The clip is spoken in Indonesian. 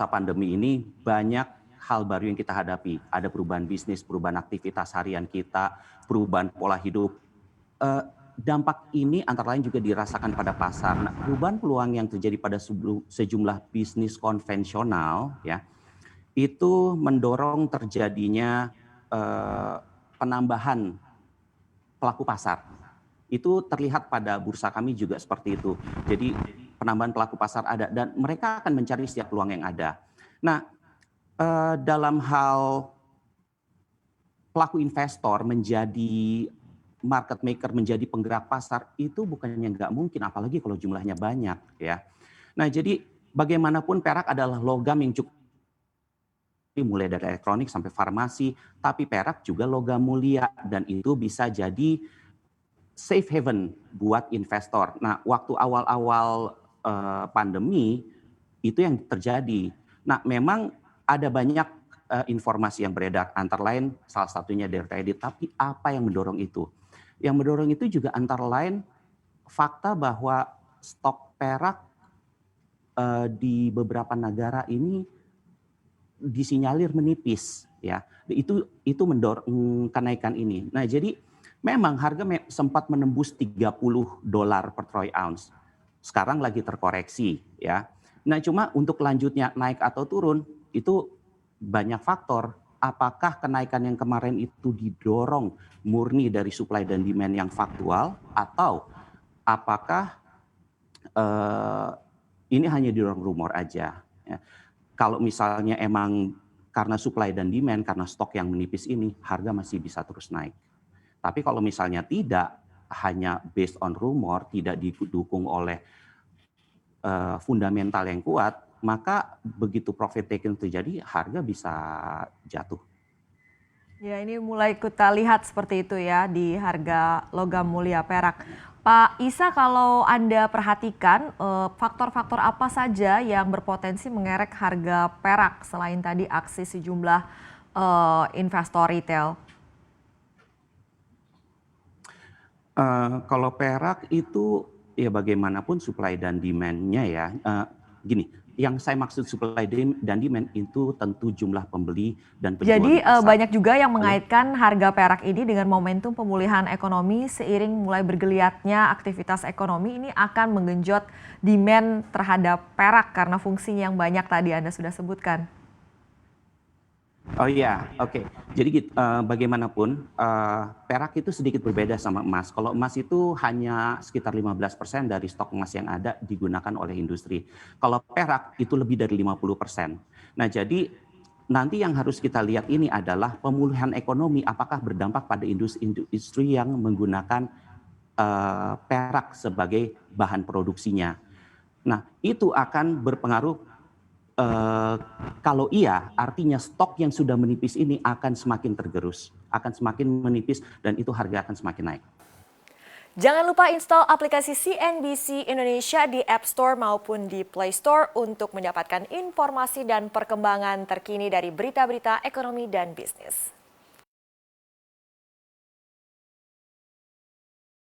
pandemi ini banyak hal baru yang kita hadapi. Ada perubahan bisnis, perubahan aktivitas harian kita, perubahan pola hidup. Dampak ini antara lain juga dirasakan pada pasar. Nah, perubahan peluang yang terjadi pada sejumlah bisnis konvensional, ya, itu mendorong terjadinya penambahan pelaku pasar. Itu terlihat pada bursa kami juga seperti itu. Jadi penambahan pelaku pasar ada dan mereka akan mencari setiap peluang yang ada. Nah, dalam hal pelaku investor menjadi market maker, menjadi penggerak pasar, itu bukannya nggak mungkin, apalagi kalau jumlahnya banyak, ya. Nah, jadi bagaimanapun perak adalah logam yang cukup, mulai dari elektronik sampai farmasi, tapi perak juga logam mulia dan itu bisa jadi safe haven buat investor. Nah, waktu awal-awal pandemi itu yang terjadi. Nah, memang ada banyak informasi yang beredar, antara lain salah satunya dari Reddit. Tapi apa yang mendorong itu? Yang mendorong itu juga antara lain fakta bahwa stok perak di beberapa negara ini disinyalir menipis, ya. Itu mendorong kenaikan ini. Nah, jadi memang harga sempat menembus $30 per troy ounce. Sekarang lagi terkoreksi, ya. Nah, cuma untuk lanjutnya naik atau turun itu banyak faktor. Apakah kenaikan yang kemarin itu didorong murni dari supply dan demand yang faktual, atau apakah ini hanya didorong rumor aja, ya. Kalau misalnya emang karena supply dan demand, karena stok yang menipis ini, harga masih bisa terus naik. Tapi kalau misalnya tidak, hanya based on rumor, tidak didukung oleh fundamental yang kuat, maka begitu profit taking terjadi, harga bisa jatuh. Ya, ini mulai kita lihat seperti itu ya di harga logam mulia perak. Pak Isa, kalau Anda perhatikan faktor-faktor apa saja yang berpotensi mengerek harga perak selain tadi aksi sejumlah investor retail? Kalau perak itu ya bagaimanapun supply dan demand-nya ya. Gini, yang saya maksud supply dan demand itu tentu jumlah pembeli dan penjual Jadi di pasar. banyak juga yang mengaitkan harga perak ini dengan momentum pemulihan ekonomi seiring mulai bergeliatnya aktivitas ekonomi ini akan menggenjot demand terhadap perak karena fungsinya yang banyak tadi Anda sudah sebutkan. Oh iya, oke. Jadi bagaimanapun perak itu sedikit berbeda sama emas. Kalau emas itu hanya sekitar 15% dari stok emas yang ada digunakan oleh industri. Kalau perak itu lebih dari 50%. Nah, jadi nanti yang harus kita lihat ini adalah pemulihan ekonomi apakah berdampak pada industri yang menggunakan perak sebagai bahan produksinya. Nah, itu akan berpengaruh. Kalau iya, artinya stok yang sudah menipis ini akan semakin tergerus, akan semakin menipis, dan itu harga akan semakin naik. Jangan lupa install aplikasi CNBC Indonesia di App Store maupun di Play Store untuk mendapatkan informasi dan perkembangan terkini dari berita-berita ekonomi dan bisnis.